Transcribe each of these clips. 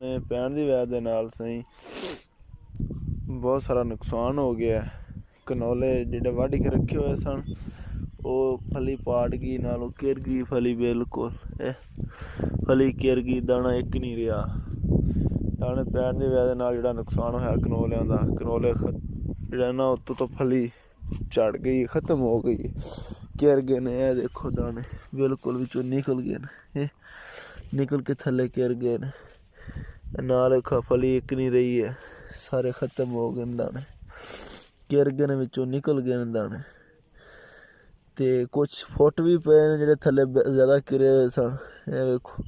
ਪੈਣ ਦੀ ਵਜ੍ਹਾ ਦੇ ਨਾਲ ਸਹੀ ਬਹੁਤ ਸਾਰਾ ਨੁਕਸਾਨ ਹੋ ਗਿਆ। ਕਨੋਲੇ ਜਿਹੜੇ ਵੱਢ ਕੇ ਰੱਖੇ ਹੋਏ ਸਨ ਉਹ ਫਲੀ ਪਾਟ ਗਈ, ਨਾਲੋਂ ਘਿਰ ਗਈ ਫਲੀ, ਬਿਲਕੁਲ ਫਲੀ ਘਿਰ ਗਈ, ਦਾਣਾ ਇੱਕ ਨਹੀਂ ਰਿਹਾ। ਦਾਣੇ ਪੈਣ ਦੀ ਵਜ੍ਹਾ ਦੇ ਨਾਲ ਜਿਹੜਾ ਨੁਕਸਾਨ ਹੋਇਆ ਕਨੋਲਿਆਂ ਦਾ, ਕਨੋਲੇ ਜਿਹੜਾ ਨਾ ਉੱਤੋਂ ਤੋਂ ਫਲੀ ਝੜ ਗਈ, ख़त्म हो गई, घिर गए ने। यह देखो दाने बिल्कुल विचों निकल गए ने, निकल के थले घिर गए ने। नाल फली एक नहीं रही है, सारे ख़त्म हो गए दाने, घिर गए ने, विचों निकल गए ने दाने। ते कुछ फुट भी पे ने जेडे थले ज़्यादा घिरे हुए सन। ये देखो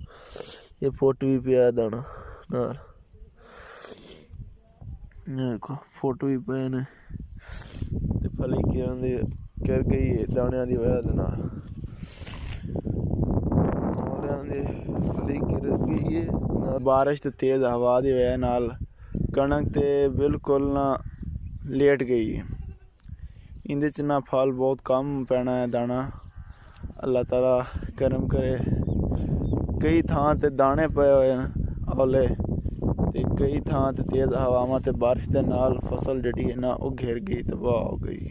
ये फुट भी पिया दाना नाल, देखो फुट भी पे ने। फली घिर गई है दाणियां दी वजह दे नाल, फली घिर गई है। बारिश ते तेज़ हवा की वजह नाल कणक ते बिल्कुल ना लेट गई है। इंदे च ना फल बहुत कम पैना है दाना। अल्लाह ताला करम करे। कई थां ते दाने पे हुए हैं औले, ते कई थां ते तेज़ हवावां ते बारिश दे नाल फसल जिहड़ी है ना वो घिर गई, तबाह हो गई।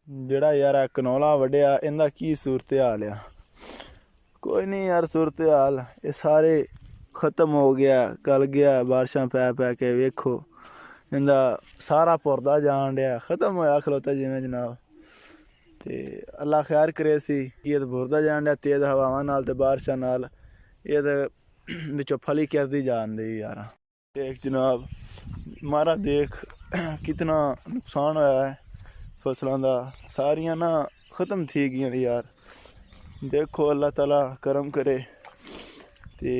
ਜਿਹੜਾ यार कनौला वड्डिया इहदा की सूरत हाल आ? कोई नहीं यार, सूरत हाल ये सारे ख़त्म हो गया, गल गया बारिशां पै के। वेखो इहदा सारा भुरदा जान दिया, ख़त्म होया खलोता जिवें जनाब। ते अल्लाह खैर करे सी, ये तो भुरदा जान दिया तेज़ हवावां नाल ते बारिशां नाल। ये तो विचों फली घिरदी जान दी यार। देख जनाब मारा, देख कितना नुकसान होया है फसलों का, सारियां ना ख़त्म थी गई यार। देखो अल्लाह ताला करम करे ते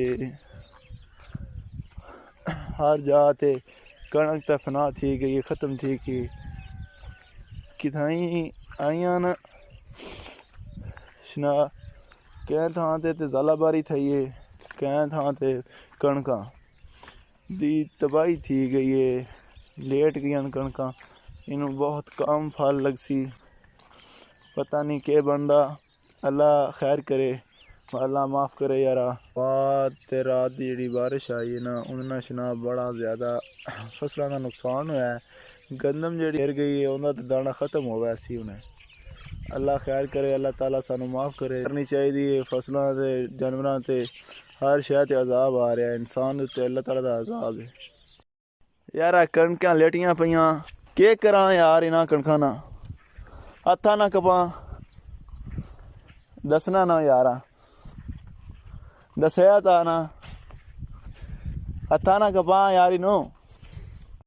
हर जा ते कणक ते फना थी गई, ख़त्म थी गई। किथाई आइयां न शना कैं थां ते ज़ालाबारी थी है, कैं थां ते कणकां दी तबाही थी गई है, लेट गई कणकां। इनू बहुत कम फल लग सी, पता नहीं के बनदा। अल्लाह खैर करे, अल्लाह माफ़ करे यारा। रात की जी बारिश आई है ना, उन्होंने शना बड़ा ज़्यादा फसलों का नुकसान होया है। गंदम जी गिर गई है, उन्होंने तो दाना ख़त्म हो गया सी उन्हें। अल्लाह खैर करे, अल्लाह ताला सानू माफ़ करे। करनी चाहिए फसलों के जानवरों से, हर शय ते अजाब आ रहा है, इंसान उत्ते अल्लाह ताला दा अजाब है यार। कणकां लेटियां पईयां, के करा यार इन्हां कणकां ना, हत्था ना कपा, दसना ना यार, दसिया था ना, हत्था ना कपा यार इनू।